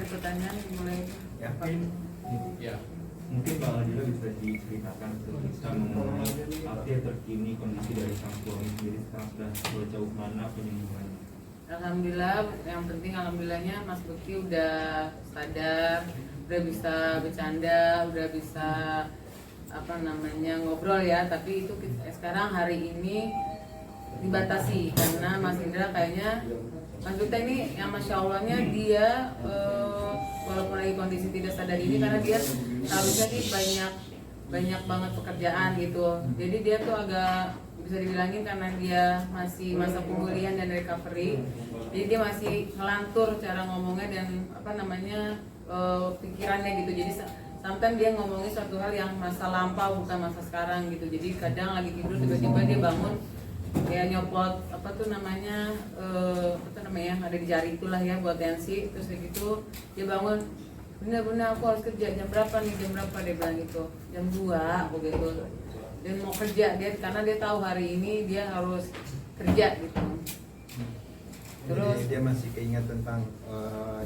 pertanyaan mulai Ya. Ya, Mungkin Bang Adila bisa diceritakan tentang update terkini kondisi dari sang suami sendiri sekarang sudah sejauh mana penyembuhannya? Alhamdulillah, yang penting alhamdulillahnya Mas Bekti udah sadar, udah bisa bercanda, udah bisa ngobrol ya. Tapi itu sekarang hari ini dibatasi karena Mas Indra kayaknya Mas Bekti ini yang masya Allahnya dia walaupun lagi kondisi tidak sadar ini karena dia harusnya nih banyak banget pekerjaan gitu. Jadi dia tuh agak bisa dibilangin karena dia masih masa pemulihan dan recovery, jadi dia masih ngelantur cara ngomongnya dan pikirannya gitu. Jadi sometimes dia ngomongin suatu hal yang masa lampau bukan masa sekarang gitu. Jadi kadang lagi tidur tiba-tiba dia bangun ya nyopot ada di jari itulah ya buat tensi, terus kayak gitu dia bangun, bener-bener aku harus kerja jam berapa dia bilang gitu, jam 2 aku gitu, dan mau kerja dia karena dia tahu hari ini dia harus kerja gitu. Terus jadi dia masih keinget tentang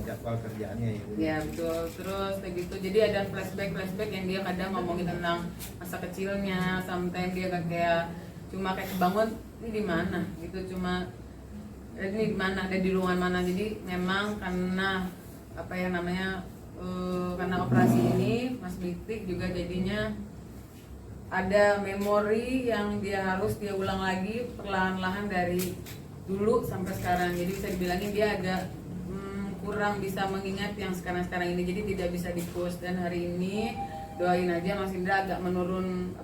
jadwal kerjaannya ya. Ya betul, terus kayak gitu. Jadi ada flashback yang dia kadang ngomongin tentang masa kecilnya, sometimes dia kayak cuma kayak kebangun ini di mana gitu, cuma ini di mana, ada di ruangan mana. Jadi memang karena karena operasi ini Mas Bitik juga jadinya ada memori yang dia ulang lagi perlahan-lahan dari dulu sampai sekarang. Jadi bisa dibilangin dia agak kurang bisa mengingat yang sekarang-sekarang ini, jadi tidak bisa di-push. Dan hari ini doain aja Mas Indra agak menurun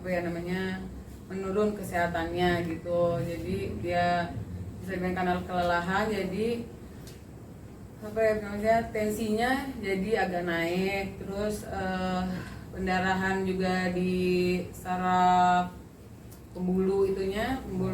menurun kesehatannya gitu. Jadi dia bisa dibilang karena kelelahan, jadi tensinya jadi agak naik, terus pendarahan juga di saraf pembuluh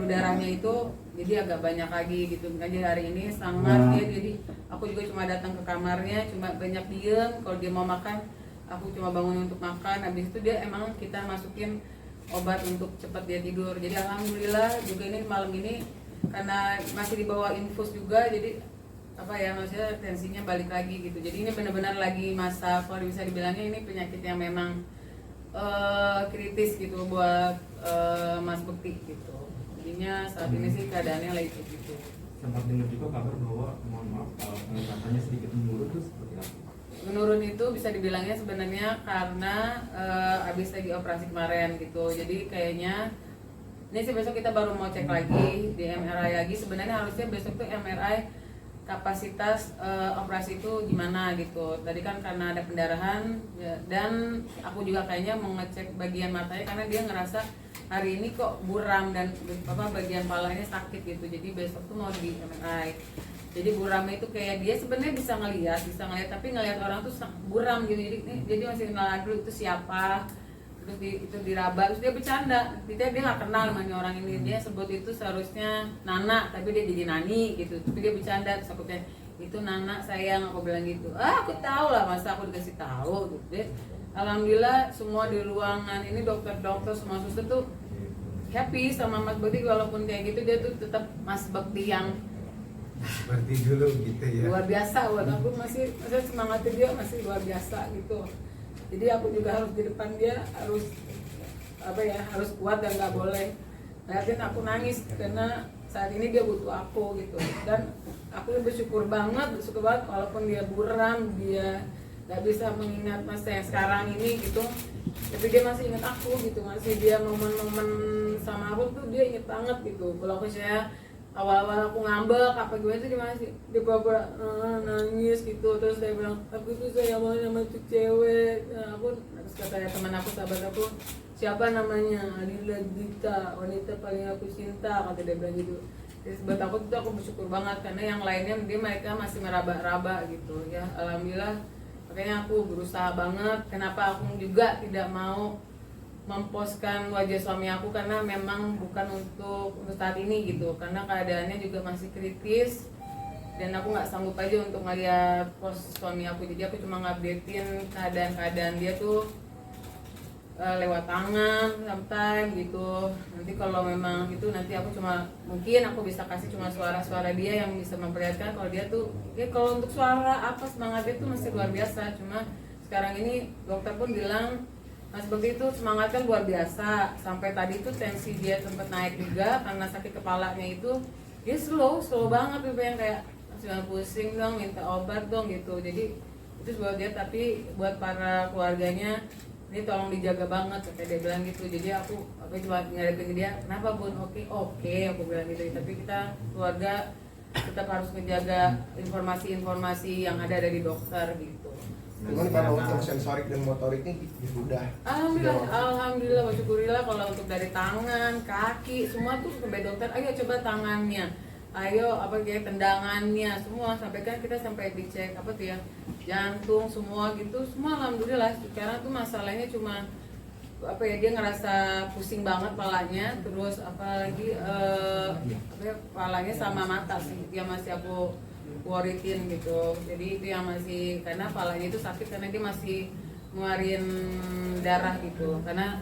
darahnya itu jadi agak banyak lagi gitu. Jadi hari ini sangat dia, jadi aku juga cuma datang ke kamarnya, cuma banyak diem. Kalau dia mau makan, aku cuma bangun untuk makan. Habis itu dia emang kita masukin obat untuk cepat dia tidur. Jadi alhamdulillah juga ini malam ini karena masih dibawa infus juga, jadi tensinya balik lagi gitu. Jadi ini benar-benar lagi masa, kalau bisa dibilangnya ini penyakit yang memang kritis gitu buat Mas Bekti gitu. Jadinya saat ini sih keadaannya lagi gitu. Sempat dengar juga kabar bahwa mohon maaf peningkatannya sedikit menurun, itu seperti apa? Menurun itu bisa dibilangnya sebenarnya karena habis lagi operasi kemarin gitu. Jadi kayaknya ini sih besok kita baru mau cek lagi di MRI lagi. Sebenarnya harusnya besok tuh MRI kapasitas operasi itu gimana gitu. Tadi kan karena ada pendarahan ya, dan aku juga kayaknya mau ngecek bagian matanya karena dia ngerasa hari ini kok buram dan bagian palanya sakit gitu. Jadi besok tuh mau di MRI. Jadi buramnya itu kayak dia sebenarnya bisa ngelihat tapi ngelihat orang tuh buram gitu. Jadi masih kenalan dulu itu siapa. Terus itu diraba, terus dia bercanda, dia nggak kenal namanya orang ini, dia sebut itu seharusnya Nana tapi dia jadi Nani gitu, tapi dia bercanda. Terus aku tanya, itu Nana sayang, aku bilang gitu. Aku tahu lah, masa aku dikasih tahu gitu. Alhamdulillah semua di ruangan ini dokter semua suster tuh happy sama Mas Bekti, walaupun kayak gitu dia tuh tetap Mas Bekti yang Seperti dulu gitu ya. luar biasa. Buat aku masih semangatnya dia masih luar biasa gitu. Jadi aku juga harus di depan dia harus kuat dan nggak boleh liatin aku nangis karena saat ini dia butuh aku gitu. Dan aku bersyukur banget walaupun dia buram, dia nggak bisa mengingat masa yang sekarang ini gitu, tapi dia masih ingat aku gitu, masih dia momen-momen sama aku tuh dia inget banget gitu. Kalau saya awal-awal aku ngambek apa gimana tuh dia pura-pura nangis gitu. Terus saya bilang, aku tuh sayang banget sama tuh cewek. Terus kata teman aku, sahabat aku, siapa namanya? Adila Dita, wanita paling aku cinta, kata dia bilang gitu. Terus buat aku tuh aku bersyukur banget karena yang lainnya mereka masih meraba-raba gitu ya. Alhamdulillah, makanya aku berusaha banget. Kenapa aku juga tidak mau memposkan wajah suami aku karena memang bukan untuk saat ini gitu, karena keadaannya juga masih kritis dan aku nggak sanggup aja untuk ngeliat pos suami aku. Jadi aku cuma ngupdatein keadaan dia tuh lewat tangan sometimes gitu. Nanti kalau memang itu nanti aku mungkin aku bisa kasih cuma suara-suara dia yang bisa memperlihatkan kalau dia tuh ya kalau untuk suara apa semangatnya tuh masih luar biasa. Cuma sekarang ini dokter pun bilang Mas Bekti itu semangatnya luar biasa. Sampai tadi tuh tensi dia sempat naik juga karena sakit kepalanya itu dia slow banget tuh yang kayak cuma pusing dong, minta obat dong gitu. Jadi itu buat dia, tapi buat para keluarganya ini tolong dijaga banget kayak dia bilang gitu. Jadi aku cuma ngadepin ke dia, kenapa Bun? Oke aku bilang gitu. Tapi kita keluarga tetap harus menjaga informasi-informasi yang ada dari dokter gitu. Cuman kalau untuk sensorik dan motoriknya udah Alhamdulillah bersyukurillah. Kalau untuk dari tangan, kaki, semua tuh sampai dokter, ayo coba tangannya, ayo kayak tendangannya, semua sampai kan kita sampai dicek jantung semua gitu, semua alhamdulillah. Sekarang tuh masalahnya cuma dia ngerasa pusing banget palanya, terus apalagi palanya sama mata sih dia masih aku worryin gitu. Jadi itu yang masih, karena palanya itu sakit karena dia masih ngeluarin darah gitu. Karena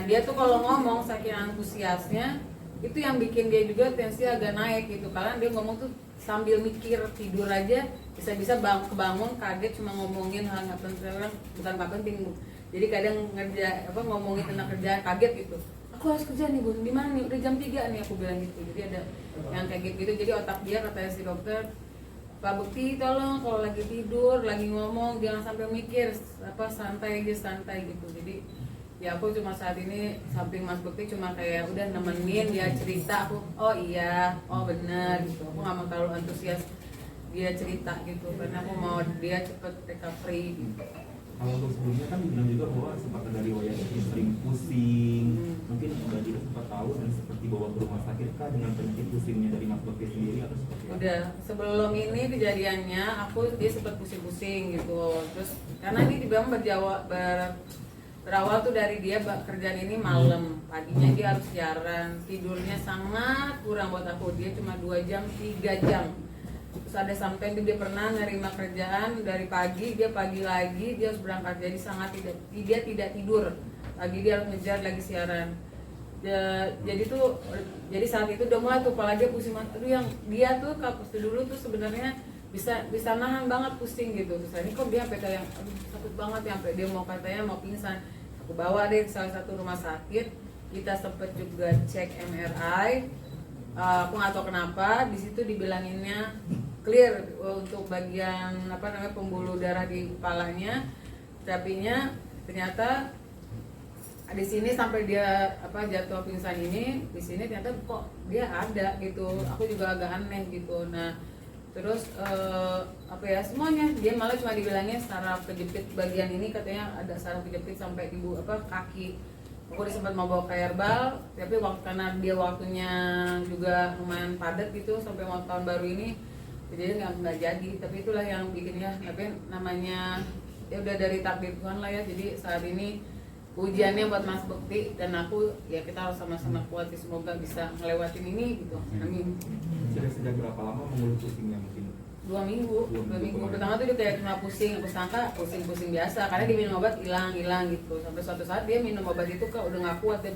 dia tuh kalau ngomong saking antusiasnya itu yang bikin dia juga tensi agak naik gitu. Karena dia ngomong tuh sambil mikir, tidur aja bisa-bisa kebangun kaget cuma ngomongin hal nggak penting, bukan nggak penting. Jadi kadang ngomongin tentang kerjaan kaget gitu. Aku harus kerja nih Bun, di mana nih? Udah jam 3 nih aku bilang gitu. Jadi ada yang kayak gitu. Jadi otak dia, katanya si dokter, Pak Bekti tolong kalau lagi tidur, lagi ngomong jangan sampai mikir, santai gitu. Jadi ya aku cuma saat ini samping Mas Bekti cuma kayak udah nemenin dia cerita, aku oh iya, oh benar gitu. Aku nggak mau terlalu antusias dia cerita gitu, karena aku mau dia cepet recovery gitu. Kalau untuk sebelumnya kan dibilang juga bahwa sempat ada riwayat sering pusing, mungkin Mbak Dila sempat tahu dan seperti bawa ke rumah sakit kah dengan penyakit pusingnya dari Mas Bekti sendiri atau seperti apa? Udah, sebelum ini kejadiannya dia sempat pusing-pusing gitu. Terus karena ini dibilang berawal tuh dari dia kerjaan ini malam, paginya dia harus siaran, tidurnya sangat kurang buat aku, dia cuma 2 jam 3 jam. Terus ada sampai dia pernah nerima kerjaan dari pagi, dia pagi lagi dia harus berangkat, jadi dia tidak tidur pagi, dia harus ngejar lagi siaran. Jadi saat itu udah mulai tuh kepala dia pusing banget. Aduh, yang dia tuh dulu tuh sebenarnya bisa nahan banget pusing gitu. Terus ini kok dia sampai kayak sakit banget ya, sampai dia mau pingsan. Aku bawa deh ke salah satu rumah sakit, kita sempet juga cek MRI. Aku nggak tahu kenapa di situ dibilanginnya clear untuk bagian pembuluh darah di kepalanya, tapinya ternyata di sini sampai dia jatuh pingsan ini, di sini ternyata kok dia ada gitu. Aku juga agak aneh gitu. Nah terus semuanya dia malah cuma dibilangnya saraf kejepit bagian ini, katanya ada saraf kejepit sampai di kaki. Aku sempat mau bawa ke herbal, tapi karena dia waktunya juga lumayan padat gitu sampai mau tahun baru ini, jadi nggak jadi. Tapi itulah yang bikinnya, tapi namanya ya udah dari takdir Tuhan lah ya. Jadi saat ini ujiannya buat Mas Bekti dan aku, ya kita harus sama-sama kuat sih, semoga bisa ngelewatin ini gitu. Amin. Sejak berapa lama mengeluh pusingnya mungkin? 2 minggu. Pertama tuh dia kayak cuma pusing, aku sangka pusing biasa karena dia minum obat hilang gitu. Sampai suatu saat dia minum obat itu udah nggak kuat, dia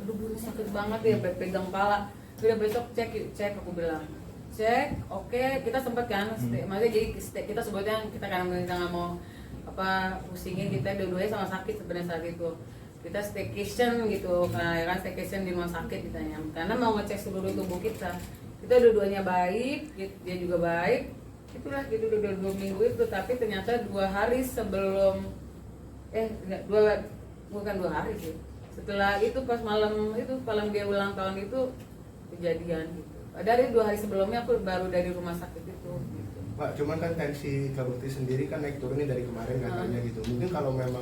aduh Bu sakit banget ya, pegang kepala. Udah besok cek aku bilang cek, oke. Kita sempet kan maksudnya jadi kita sebutnya kita nggak mau pusingin, kita dua-duanya sama sakit sebenarnya saat itu. Kita staycation gitu, kan staycation di rumah sakit ditanya, karena mau ngecek seluruh tubuh kita dua-duanya baik, dia juga baik. Itulah gitu udah 2 minggu itu, tapi ternyata 2 hari sebelum bukan 2 hari sih. Setelah itu pas malam dia ulang tahun itu kejadian gitu. Dari 2 hari sebelumnya aku baru dari rumah sakit itu. Pak, cuman kan tensi Kak Bekti sendiri kan naik turunnya dari kemarin katanya gitu. Mungkin kalau memang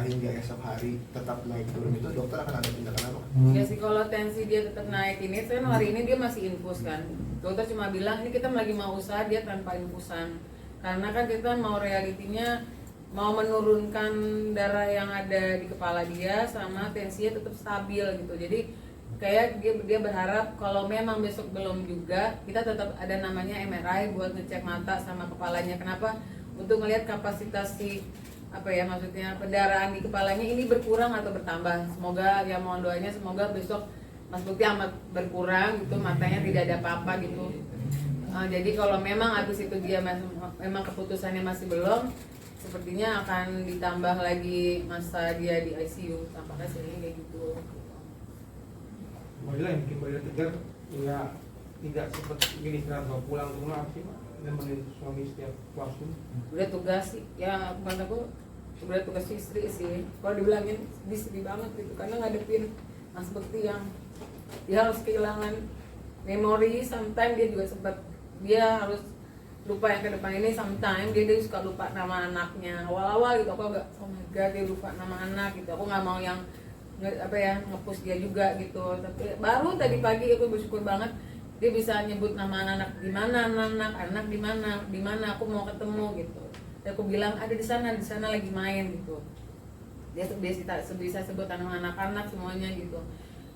hingga esok hari tetap naik turun itu, dokter akan ada tindakan apa? Ya sih, kalau tensi dia tetap naik ini, kan hari ini dia masih infus kan. Dokter cuma bilang ini kita lagi mau usaha dia tanpa infusan. Karena kan kita mau realitinya mau menurunkan darah yang ada di kepala dia sama tensinya tetap stabil gitu. Jadi kayak dia berharap kalau memang besok belum juga, kita tetap ada namanya MRI buat ngecek mata sama kepalanya. Kenapa? Untuk melihat kapasitas si apa ya, maksudnya pendarahan di kepalanya ini berkurang atau bertambah. Semoga ya, mohon doanya semoga besok Mas Bukti amat berkurang gitu, matanya tidak ada apa-apa gitu. Jadi kalau memang habis itu dia memang keputusannya masih belum, sepertinya akan ditambah lagi masa dia di ICU, tampaknya sih kayak gitu. Mbak yang bikin Mbak tegar ya tidak seperti gini sekarang bawa pulang ke rumah sih Pak, nemenin suami setiap waktu. Udah tugas sih, ya bukan aku, udah tugas istri sih. Kalau dibilangin sedih banget gitu, karena ngadepin Mas Bekti yang dia harus kehilangan memori, sometimes dia juga sempat dia harus lupa yang ke depan ini, sometimes dia suka lupa nama anaknya. Awal-awal gitu aku agak oh my god dia lupa nama anak gitu, aku nggak mau yang apa ya nge-push dia juga gitu. Tapi baru tadi pagi aku bersyukur banget dia bisa nyebut nama anak di mana, anak di mana aku mau ketemu gitu. Dan aku bilang ada di sana lagi main gitu. Dia bisa sebut nama anak-anak semuanya gitu.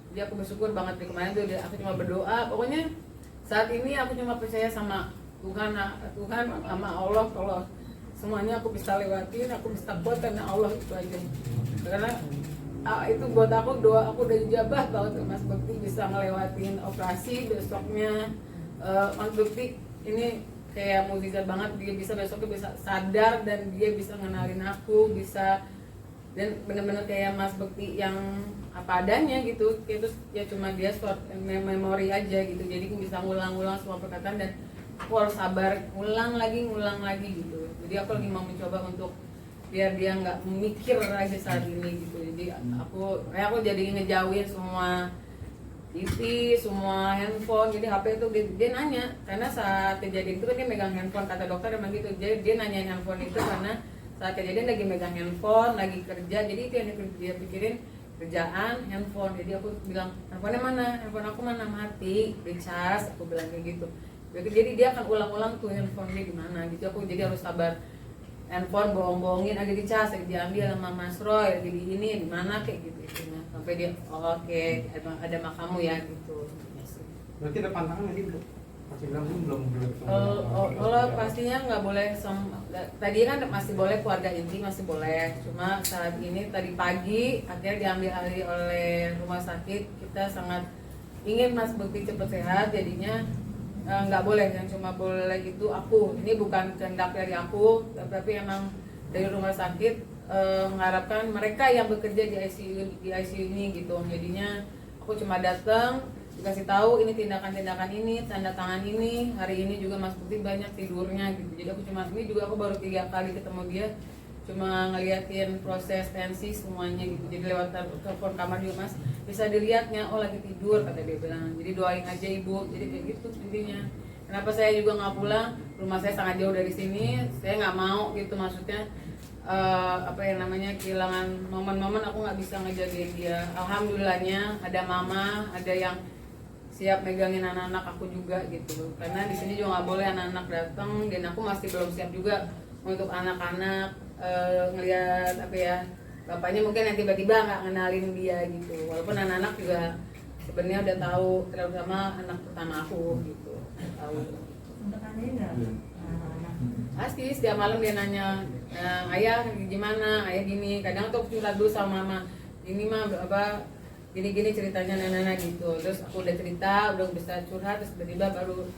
Jadi aku bersyukur banget di kemarin tuh aku cuma berdoa. Pokoknya saat ini aku cuma percaya sama Tuhan sama Allah, kalau semuanya aku bisa lewatin, aku bisa kuat karena Allah itu aja. Karena itu buat aku doa aku udah dijabah banget Mas Bekti bisa ngelewatin operasi besoknya. Mas Bekti ini kayak mukjizat banget, dia bisa besoknya bisa sadar dan dia bisa ngenalin aku, bisa dan bener-bener kayak Mas Bekti yang apa adanya gitu, kayak terus ya cuma dia short memory aja gitu, jadi bisa ngulang-ulang semua perkataan dan aku harus sabar ngulang lagi gitu. Jadi aku lagi mau mencoba untuk biar dia nggak mikir aja saat ini gitu. Jadi aku jadi ngejauhin semua TV, semua handphone. Jadi HP itu dia nanya, karena saat kejadian itu kan dia megang handphone, kata dokter emang gitu. Jadi dia nanyain handphone itu karena saat kejadian lagi megang handphone, lagi kerja. Jadi itu yang dia pikirin, kerjaan, handphone. Jadi aku bilang, handphonenya mana? Handphone aku mana? Mati, recharge. Aku bilang kayak gitu. Jadi dia akan ulang-ulang tuh handphonenya di mana. Gitu aku jadi harus sabar. Handphone bohong-bohongin ada di cas, diambil sama Mas Roy, lagi di ini, di mana kayak gitu itunya. Sampai dia, oh, oke, ada makamu ya gitu. Berarti ada pantangan nanti belum? Masih belum. Kalau pastinya nggak boleh. Tadi kan masih boleh keluarga inti, masih boleh. Cuma saat ini tadi pagi akhirnya diambil alih oleh rumah sakit. Kita sangat ingin Mas Bekti cepat sehat, jadinya nggak boleh. Yang cuma boleh itu aku. Ini bukan kehendak dari aku, tapi emang dari rumah sakit mengharapkan mereka yang bekerja di ICU ini gitu. Jadinya aku cuma datang, dikasih tahu ini tindakan-tindakan ini, tanda tangan ini. Hari ini juga Mas Bekti banyak tidurnya gitu. Jadi aku cuma ini juga aku baru 3 kali ketemu dia, cuma ngeliatin proses tensi semuanya gitu. Jadi lewat telepon kamar juga, Mas bisa dilihatnya, oh lagi tidur kata dia bilang. Jadi doain aja ibu. Jadi kayak gitu intinya. Kenapa saya juga nggak pulang? Rumah saya sangat jauh dari sini. Saya nggak mau gitu, maksudnya apa yang namanya kehilangan momen-momen aku nggak bisa ngejagain dia. Alhamdulillahnya ada mama, ada yang siap megangin anak-anak aku juga gitu. Karena di sini juga nggak boleh anak-anak datang dan aku masih belum siap juga untuk anak-anak ngelihat apa ya, bapaknya mungkin yang tiba-tiba nggak ngenalin dia gitu. Walaupun anak-anak juga sebenarnya udah tahu, terutama anak pertama aku gitu. Tahu. Untuk aneh nggak? Pasti setiap malam dia nanya, ayah gimana, ayah gini. Kadang tuh curhat dulu sama mama, ini mah apa gini-gini ceritanya nenek gitu. Terus aku udah cerita, udah bisa curhat, terus tiba-tiba baru,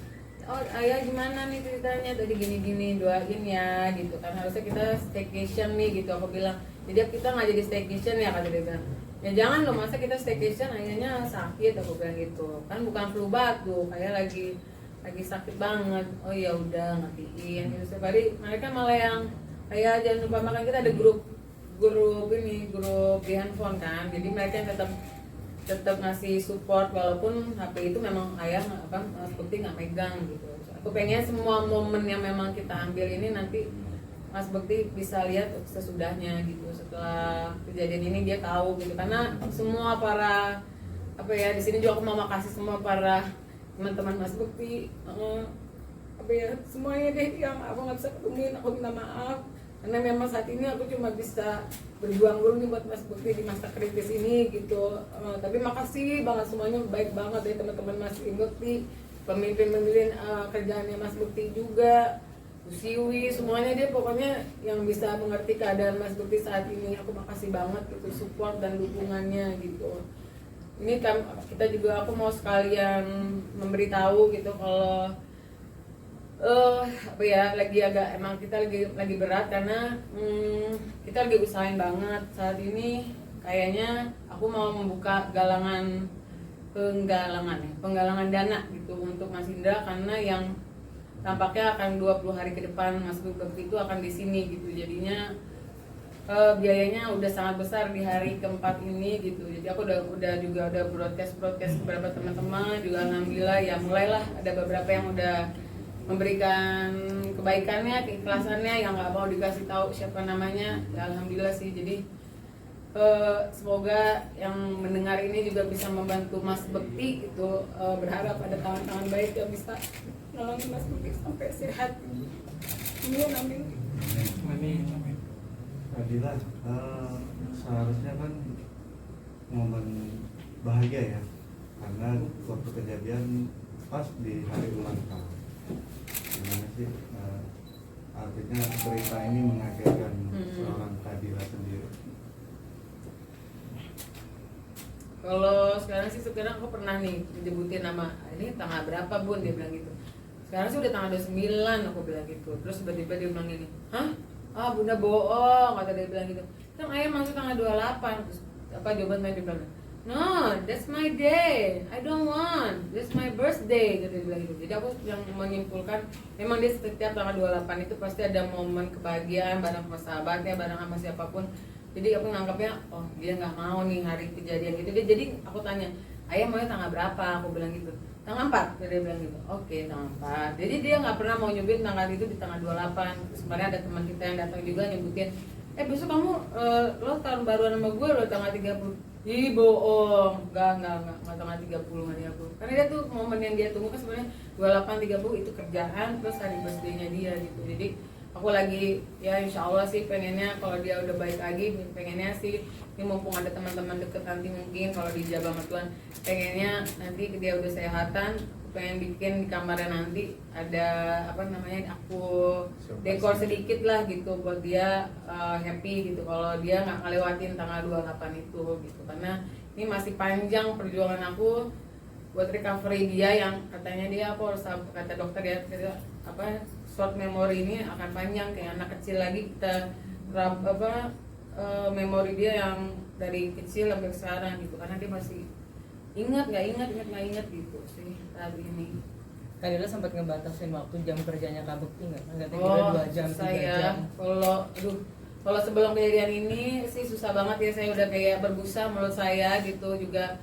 oh ayah gimana nih ceritanya tadi gini-gini, doain ya gitu kan. Harusnya kita staycation nih gitu, aku bilang. Jadi kita nggak jadi staycation ya, kata dia bilang. Ya jangan loh, masa kita staycation ayahnya sakit, aku bilang gitu. Kan bukan flu batuk, ayah lagi sakit banget. Oh ya udah ngatiin gitu. Setiap hari mereka malah yang kayak jangan lupa makan, kita ada grup di handphone kan. Jadi mereka yang tetap ngasih support walaupun HP itu memang ayah seperti nggak megang gitu. Aku pengen semua momen yang memang kita ambil ini nanti Mas Bekti bisa lihat sesudahnya gitu. Setelah kejadian ini dia tahu gitu, karena semua para apa ya, di sini juga aku mau makasih semua para teman-teman Mas Bekti, apa ya, semuanya deh yang aku nggak bisa ketemuin, aku minta maaf karena memang saat ini aku cuma bisa berjuang dulu nih buat Mas Bekti di masa kritis ini gitu. Tapi makasih banget semuanya, baik banget ya teman-teman Mas Bekti, pemimpin kerjaannya Mas Bekti juga. Siwi, semuanya dia pokoknya yang bisa mengerti keadaan Mas Bekti saat ini. Aku makasih banget gitu support dan dukungannya gitu. Ini kan kita juga, aku mau sekalian memberitahu gitu kalau apa ya, lagi agak, emang kita lagi berat karena kita lagi usahain banget saat ini. Kayaknya aku mau membuka penggalangan dana gitu untuk Mas Indra, karena yang tampaknya akan 20 hari ke depan Mas Bekti itu akan di sini gitu. Jadinya biayanya udah sangat besar di hari keempat ini gitu. Jadi aku udah broadcast beberapa teman-teman juga, alhamdulillah ya mulailah ada beberapa yang udah memberikan kebaikannya, keikhlasannya, yang nggak mau dikasih tahu siapa namanya. Ya alhamdulillah sih. Jadi semoga yang mendengar ini juga bisa membantu Mas Bekti gitu. Berharap ada tangan-tangan baik yang bisa nolongin Mas Bekti sampai sehat. Amin. Amin. Fadila, seharusnya kan momen bahagia ya, karena waktu kejadian pas di hari ulang tahun. Gimana sih artinya berita ini mengagetkan seorang Fadila sendiri? Kalau sekarang sih, sekarang aku pernah nih menyebutin nama, ini tanggal berapa Bun, dia bilang gitu. Sekarang sih udah tanggal 29, aku bilang gitu. Terus tiba-tiba dia bilang gini, hah? Ah bunda bohong, kata dia bilang gitu. Kan ayah masuk tanggal 28. Terus apa jawaban dia bilang, no, that's my day, I don't want, that's my birthday, kata dia bilang gitu. Jadi aku yang menyimpulkan, memang dia setiap tanggal 28 itu pasti ada momen kebahagiaan bareng sama sahabatnya, bareng sama siapapun. Jadi aku nganggapnya, oh dia nggak mau nih hari kejadian gitu. Dia, jadi aku tanya, ayah maunya tanggal berapa? Aku bilang gitu, tanggal 4, dia bilang gitu. Oke, tanggal 4. Jadi dia nggak pernah mau nyebutin tanggal itu di tanggal 28. Terus kemarin ada teman kita yang datang juga nyebutin, besok kamu lo tahun baruan sama gue lo tanggal 30. Ih bohong, enggak tanggal 30, nggak 30. Karena dia tuh momen yang dia tunggu kan sebenarnya 28, 30 itu kerjaan plus hari birthday-nya dia gitu. Jadi aku lagi ya insya Allah sih pengennya kalau dia udah baik lagi, pengennya sih ini mumpung ada teman-teman deket nanti mungkin kalau dijabah sama Tuhan, pengennya nanti dia udah sehatan, aku pengen bikin di kamarnya nanti ada apa namanya, aku dekor sedikit lah gitu buat dia happy gitu kalau dia nggak ngelewatin tanggal 28 itu gitu. Karena ini masih panjang perjuangan aku buat recovery dia, yang katanya dia, aku harus, kata dokter ya, apa, short memory ini akan panjang kayak anak kecil lagi, kita memori dia yang dari kecil sampai sekarang gitu, karena dia masih ingat gitu sih saat ini. Kadila sempat ngebatasin waktu jam kerjanya Kak Bekti nggak? Nggak Oh, 2 jam, 3 saya jam. kalau sebelum kejadian ini sih susah banget ya, saya udah kayak berbusa menurut saya gitu juga.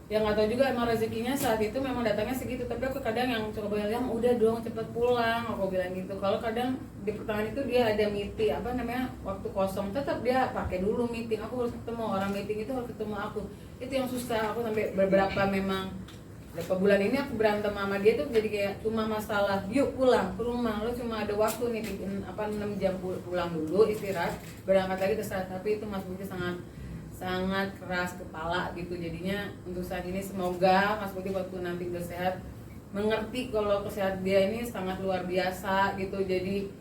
Ya nggak tahu juga, emang rezekinya saat itu memang datangnya segitu. Tapi aku kadang yang coba bilang, udah dong cepet pulang, aku bilang gitu. Kalau kadang di pertengahan itu dia ada meeting, apa namanya, waktu kosong, tetap dia pakai dulu meeting. Aku harus ketemu orang, meeting itu harus ketemu aku. Itu yang susah. Aku sampai beberapa memang berapa bulan ini aku berantem sama dia tuh jadi kayak cuma masalah, yuk pulang ke rumah, lo cuma ada waktu nih bikin apa 6 jam, pulang dulu istirahat, berangkat lagi terserah. Tapi itu Mas Budi sangat keras kepala gitu. Jadinya untuk saat ini semoga Mas Budi waktu nanti udah sehat mengerti kalau kesehatan dia ini sangat luar biasa gitu. Jadi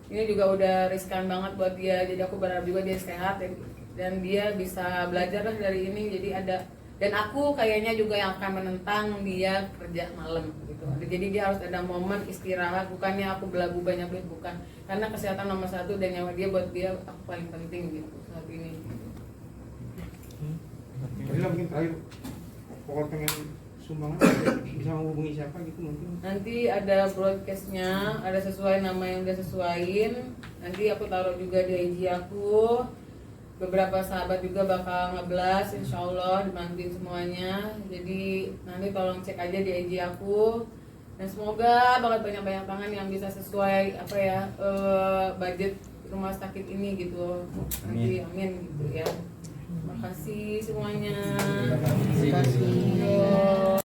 ini juga udah riskan banget buat dia. Jadi aku berharap juga dia sehat dan dia bisa belajar lah dari ini. Jadi ada, dan aku kayaknya juga yang akan menentang dia kerja malam gitu. Jadi dia harus ada momen istirahat, bukannya aku belagu banyak duit, bukan. Karena kesehatan nomor 1 dan nyawa dia buat dia aku paling penting gitu saat ini. Fadila mungkin terakhir, pokoknya pengen sumbangan bisa menghubungi siapa gitu mungkin. Nanti ada broadcastnya, ada sesuai nama yang udah sesuaiin. Nanti aku taruh juga di IG aku. Beberapa sahabat juga bakal nge-blast, insya Allah dibantuin semuanya. Jadi nanti tolong cek aja di IG aku. Dan semoga banget banyak tangan yang bisa sesuai apa ya budget rumah sakit ini gitu. Nanti amin gitu ya. Terima kasih semuanya. Terima kasih.